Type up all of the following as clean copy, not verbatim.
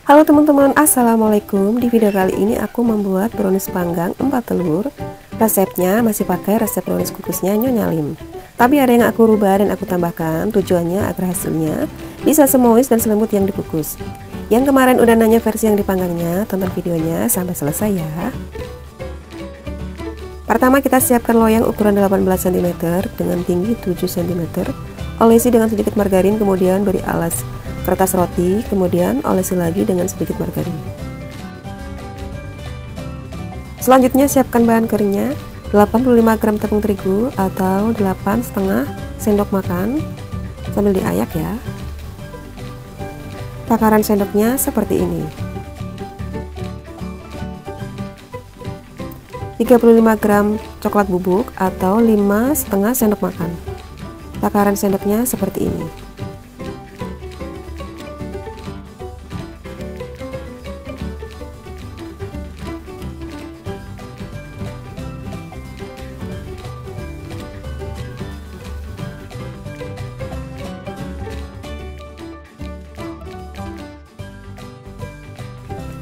Halo teman-teman, assalamualaikum. Di video kali ini aku membuat brownies panggang 4 telur. Resepnya masih pakai resep brownies kukusnya Nyonya Lim, tapi ada yang aku rubah dan aku tambahkan, tujuannya agar hasilnya bisa semois dan selembut yang dikukus. Yang kemarin udah nanya versi yang dipanggangnya, tonton videonya sampai selesai ya. Pertama kita siapkan loyang ukuran 18 cm dengan tinggi 7 cm. Olesi dengan sedikit margarin, kemudian beri alas kertas roti, kemudian olesi lagi dengan sedikit margarin. Selanjutnya siapkan bahan keringnya, 85 gram tepung terigu atau 8,5 sendok makan, sambil diayak ya. Takaran sendoknya seperti ini. 35 gram coklat bubuk atau 5,5 sendok makan. Takaran sendoknya seperti ini.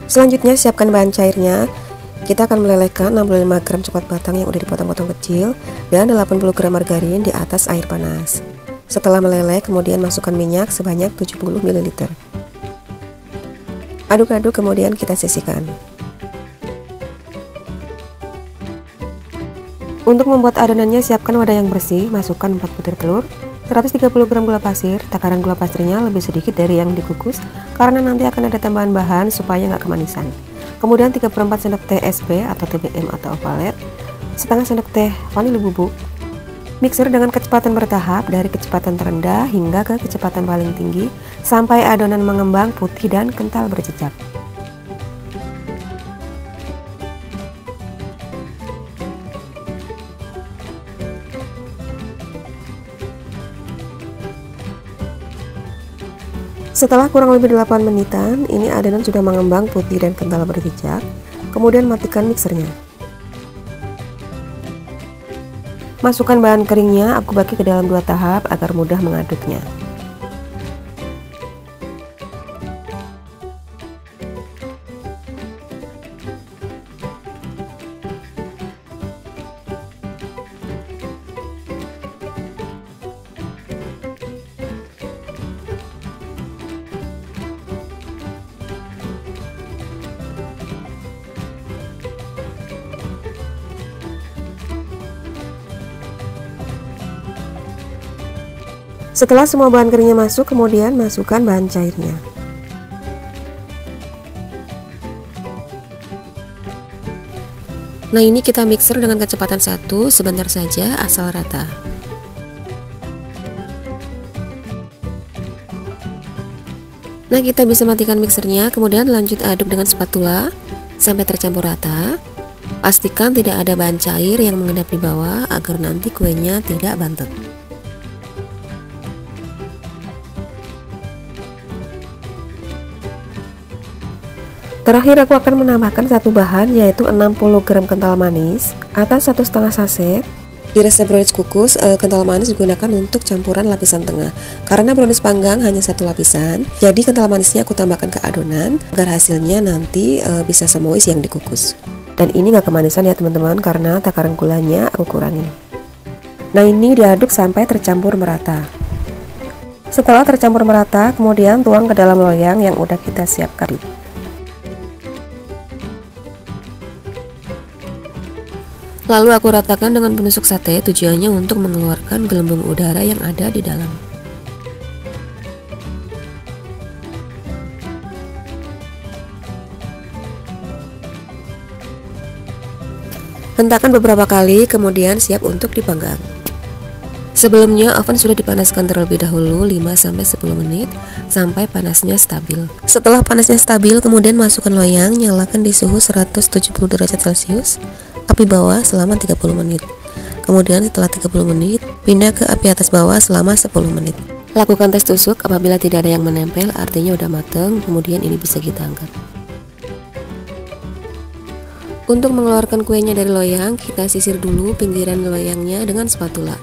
Selanjutnya siapkan bahan cairnya. Kita akan melelehkan 65 gram coklat batang yang udah dipotong-potong kecil dan 80 gram margarin di atas air panas. Setelah meleleh, kemudian masukkan minyak sebanyak 70 ml. Aduk-aduk, kemudian kita sisihkan. Untuk membuat adonannya, siapkan wadah yang bersih, masukkan 4 butir telur, 130 gram gula pasir. Takaran gula pasirnya lebih sedikit dari yang dikukus karena nanti akan ada tambahan bahan supaya nggak kemanisan. Kemudian 3/4 sendok teh SP atau TBM atau ovalet, setengah sendok teh vanili bubuk. Mixer dengan kecepatan bertahap dari kecepatan terendah hingga ke kecepatan paling tinggi sampai adonan mengembang putih dan kental berjejak. Setelah kurang lebih 8 menitan, ini adonan sudah mengembang putih dan kental berjejak. Kemudian matikan mixernya. Masukkan bahan keringnya, aku bagi ke dalam 2 tahap agar mudah mengaduknya. Setelah semua bahan keringnya masuk, kemudian masukkan bahan cairnya. Nah, ini kita mixer dengan kecepatan 1 sebentar saja asal rata. Nah, kita bisa matikan mixernya, kemudian lanjut aduk dengan spatula sampai tercampur rata. Pastikan tidak ada bahan cair yang mengendap di bawah agar nanti kuenya tidak bantet. Terakhir aku akan menambahkan satu bahan, yaitu 60 gram kental manis atau 1,5 saset. Di resep brownies kukus, kental manis digunakan untuk campuran lapisan tengah. Karena brownies panggang hanya satu lapisan, jadi kental manisnya aku tambahkan ke adonan agar hasilnya nanti bisa semois yang dikukus. Dan ini gak kemanisan ya teman-teman, karena takaran gulanya aku kurangi. Nah, ini diaduk sampai tercampur merata. Setelah tercampur merata, kemudian tuang ke dalam loyang yang udah kita siapkan. Lalu aku ratakan dengan penusuk sate, tujuannya untuk mengeluarkan gelembung udara yang ada di dalam. Hentakan beberapa kali, kemudian siap untuk dipanggang. Sebelumnya oven sudah dipanaskan terlebih dahulu 5-10 menit sampai panasnya stabil. Setelah panasnya stabil, kemudian masukkan loyang, nyalakan di suhu 170 derajat Celcius, api bawah selama 30 menit. Kemudian setelah 30 menit, pindah ke api atas bawah selama 10 menit. Lakukan tes tusuk, apabila tidak ada yang menempel artinya udah mateng, kemudian ini bisa kita angkat. Untuk mengeluarkan kuenya dari loyang, kita sisir dulu pinggiran loyangnya dengan spatula.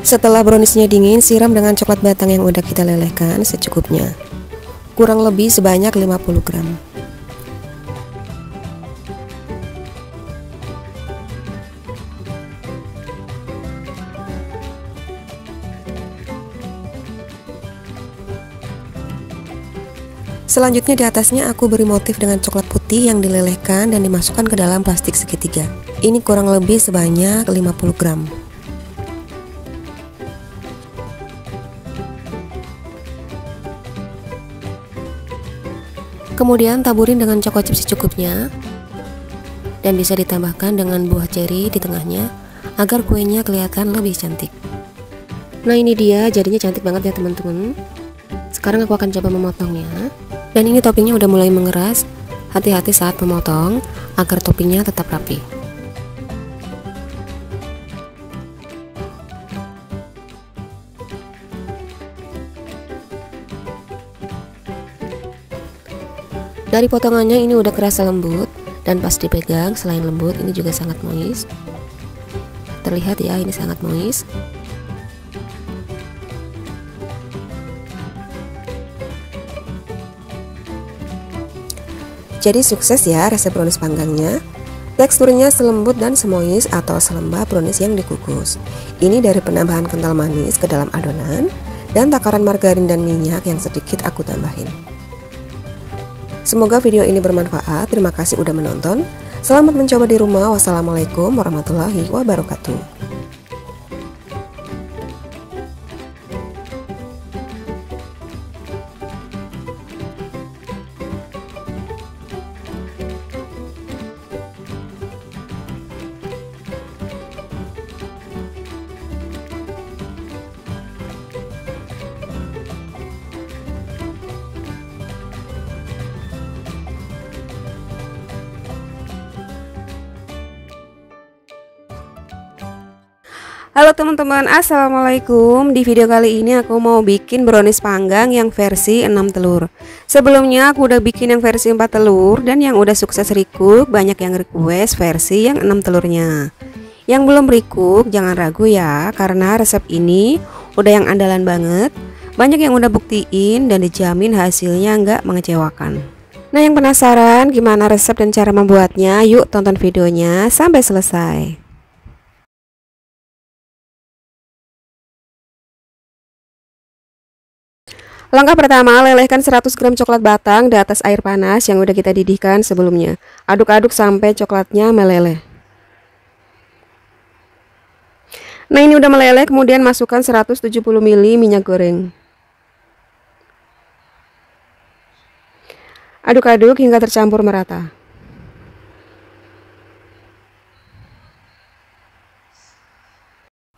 Setelah browniesnya dingin, siram dengan coklat batang yang udah kita lelehkan secukupnya, kurang lebih sebanyak 50 gram. Selanjutnya di atasnya aku beri motif dengan coklat putih yang dilelehkan dan dimasukkan ke dalam plastik segitiga. Ini kurang lebih sebanyak 50 gram. Kemudian taburin dengan coklat chips secukupnya, dan bisa ditambahkan dengan buah ceri di tengahnya agar kuenya kelihatan lebih cantik. Nah, ini dia jadinya cantik banget ya teman-teman. Sekarang aku akan coba memotongnya. Dan ini toppingnya udah mulai mengeras. Hati-hati saat memotong agar toppingnya tetap rapi. Dari potongannya ini udah kerasa lembut, dan pas dipegang selain lembut ini juga sangat moist. Terlihat ya, ini sangat moist. Jadi sukses ya resep brownies panggangnya. Teksturnya selembut dan semois atau selembab brownies yang dikukus. Ini dari penambahan kental manis ke dalam adonan dan takaran margarin dan minyak yang sedikit aku tambahin. Semoga video ini bermanfaat. Terima kasih udah menonton. Selamat mencoba di rumah. Wassalamualaikum warahmatullahi wabarakatuh. Halo teman-teman, assalamualaikum. Di video kali ini aku mau bikin brownies panggang yang versi 6 telur. Sebelumnya aku udah bikin yang versi 4 telur, dan yang udah sukses recook banyak yang request versi yang 6 telurnya. Yang belum recook jangan ragu ya, karena resep ini udah yang andalan banget. Banyak yang udah buktiin dan dijamin hasilnya nggak mengecewakan. Nah, yang penasaran gimana resep dan cara membuatnya, yuk tonton videonya sampai selesai. Langkah pertama, lelehkan 100 gram coklat batang di atas air panas yang udah kita didihkan sebelumnya. Aduk-aduk sampai coklatnya meleleh. Nah, ini udah meleleh, kemudian masukkan 170 ml minyak goreng. Aduk-aduk hingga tercampur merata.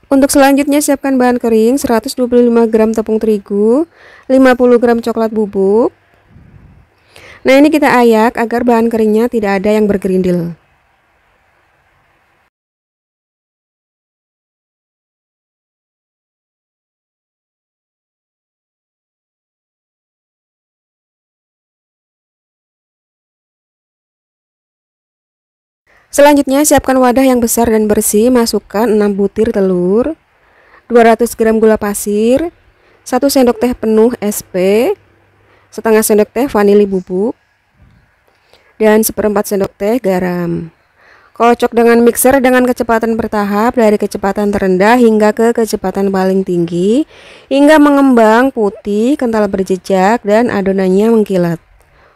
Untuk selanjutnya siapkan bahan kering 125 gram tepung terigu, 50 gram coklat bubuk. Nah, ini kita ayak agar bahan keringnya tidak ada yang bergerindil. Selanjutnya siapkan wadah yang besar dan bersih, masukkan 6 butir telur, 200 gram gula pasir, 1 sendok teh penuh SP, setengah sendok teh vanili bubuk, dan seperempat sendok teh garam. Kocok dengan mixer dengan kecepatan bertahap dari kecepatan terendah hingga ke kecepatan paling tinggi, hingga mengembang putih, kental berjejak, dan adonannya mengkilat.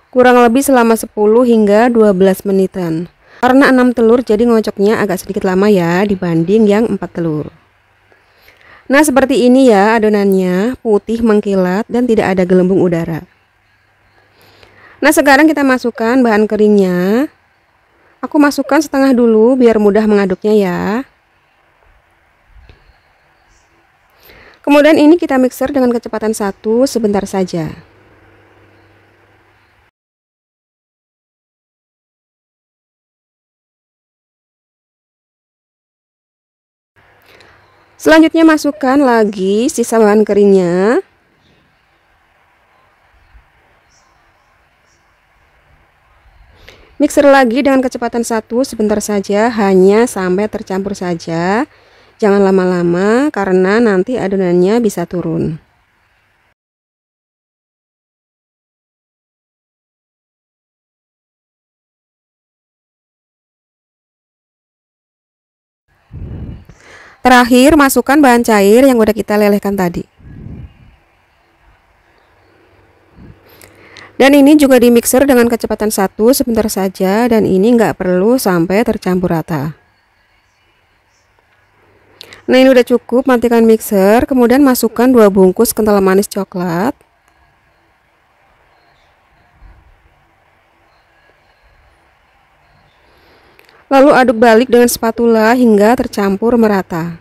Kurang lebih selama 10 hingga 12 menitan. Karena 6 telur jadi ngocoknya agak sedikit lama ya dibanding yang 4 telur. Nah, seperti ini ya adonannya, putih mengkilat dan tidak ada gelembung udara. Nah, sekarang kita masukkan bahan keringnya. Aku masukkan setengah dulu biar mudah mengaduknya ya. Kemudian ini kita mixer dengan kecepatan 1 sebentar saja. Selanjutnya masukkan lagi sisa bahan keringnya. Mixer lagi dengan kecepatan 1 sebentar saja, hanya sampai tercampur saja. Jangan lama-lama karena nanti adonannya bisa turun. Terakhir, masukkan bahan cair yang udah kita lelehkan tadi. Dan ini juga di mixer dengan kecepatan 1 sebentar saja, dan ini nggak perlu sampai tercampur rata. Nah, ini udah cukup, matikan mixer, kemudian masukkan 2 bungkus kental manis coklat. Lalu aduk balik dengan spatula hingga tercampur merata.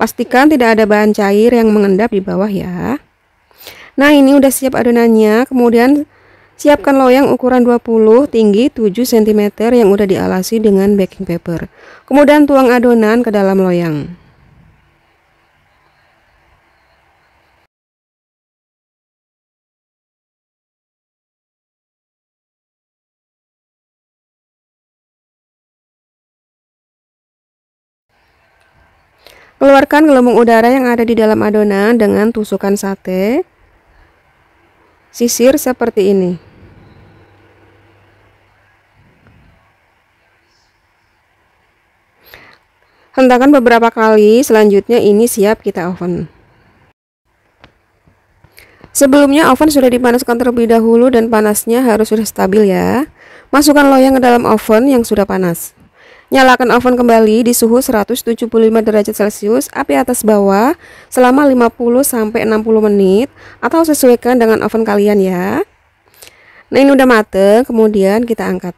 Pastikan tidak ada bahan cair yang mengendap di bawah ya. Nah, ini udah siap adonannya. Kemudian siapkan loyang ukuran 20 tinggi 7 cm yang udah dialasi dengan baking paper. Kemudian tuang adonan ke dalam loyang. Keluarkan gelembung udara yang ada di dalam adonan dengan tusukan sate. Sisir seperti ini. Hentakan beberapa kali, selanjutnya ini siap kita oven. Sebelumnya oven sudah dipanaskan terlebih dahulu dan panasnya harus sudah stabil ya. Masukkan loyang ke dalam oven yang sudah panas. Nyalakan oven kembali di suhu 175 derajat Celcius, api atas bawah selama 50-60 menit atau sesuaikan dengan oven kalian ya. Nah, ini udah mateng, kemudian kita angkat.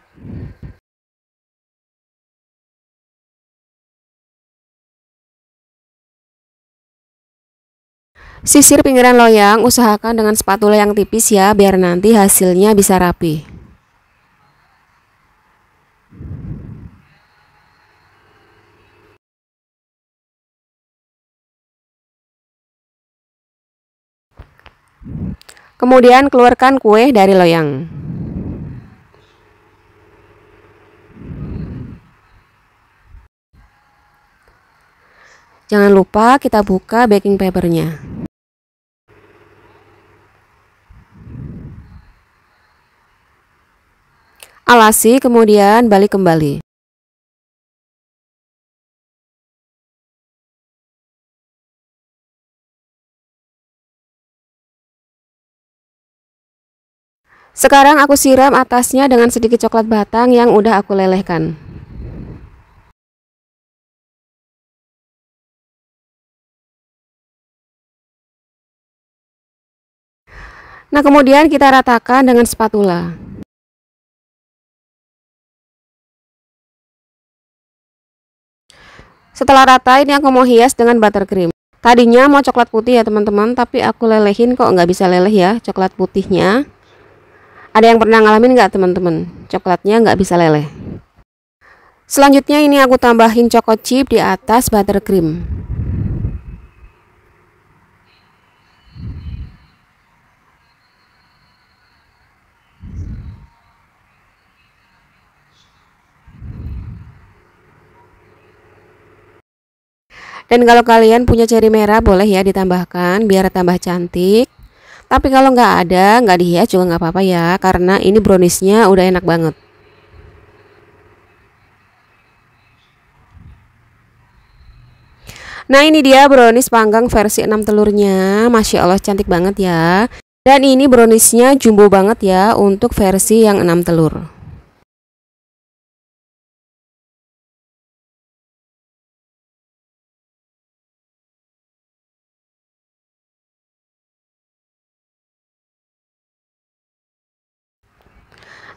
Sisir pinggiran loyang, usahakan dengan spatula yang tipis ya, biar nanti hasilnya bisa rapi. Kemudian keluarkan kue dari loyang. Jangan lupa kita buka baking papernya. Alasi, kemudian balik kembali. Sekarang aku siram atasnya dengan sedikit coklat batang yang udah aku lelehkan. Nah, kemudian kita ratakan dengan spatula. Setelah rata, ini aku mau hias dengan buttercream. Tadinya mau coklat putih ya teman-teman, tapi aku lelehin kok nggak bisa leleh ya coklat putihnya. Ada yang pernah ngalamin nggak teman-teman? Coklatnya nggak bisa leleh. Selanjutnya ini aku tambahin choco chip di atas buttercream. Dan kalau kalian punya ceri merah boleh ya ditambahkan biar tambah cantik. Tapi kalau nggak ada, nggak dihias juga nggak apa-apa ya, karena ini browniesnya udah enak banget. Nah, ini dia brownies panggang versi 6 telurnya. Masya Allah cantik banget ya. Dan ini browniesnya jumbo banget ya untuk versi yang 6 telur.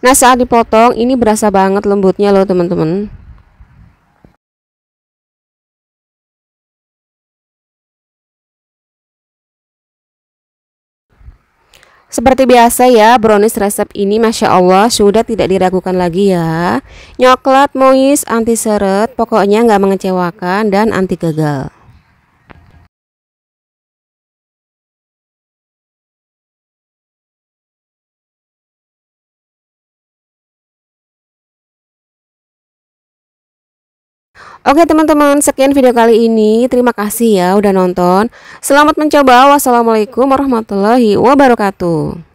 Nah, saat dipotong ini berasa banget lembutnya loh teman-teman. Seperti biasa ya, brownies resep ini Masya Allah sudah tidak diragukan lagi ya. Nyoklat, moist, anti seret, pokoknya nggak mengecewakan dan anti gagal. Oke teman-teman, sekian video kali ini. Terima kasih ya udah nonton. Selamat mencoba. Wassalamualaikum warahmatullahi wabarakatuh.